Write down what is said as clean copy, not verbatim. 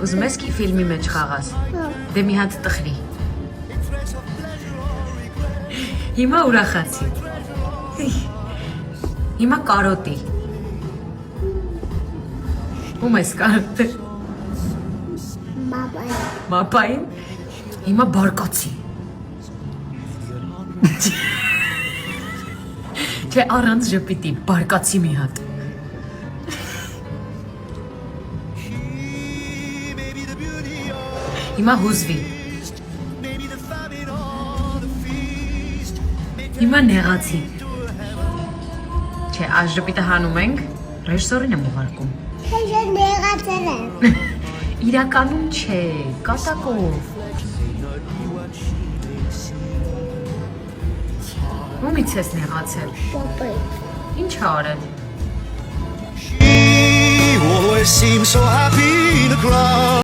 Ուզում ես ֆիլմի մեջ խաղաս։ Դե մի հատ տխրի։ Հիմա ուրախացի։ Հիմա կարոտի։ Ում ես կարոտը։ Մապային։ Հիմա բարկացի։ Չէ, առանց ժպիտի, բարկացի մի հատ։ Հիմա հուզվի։ Հիմա նեղացի։ Չէ, այս ժպիտը հանում ենք, ռեժիսորին եմ ուղարկում։ Ես նեղացել եմ։ Իրականում չէ, կատակով։ Ումից ես նեղացել։ Պապայ։ Ինչ արել։ She always seems so happy to cry.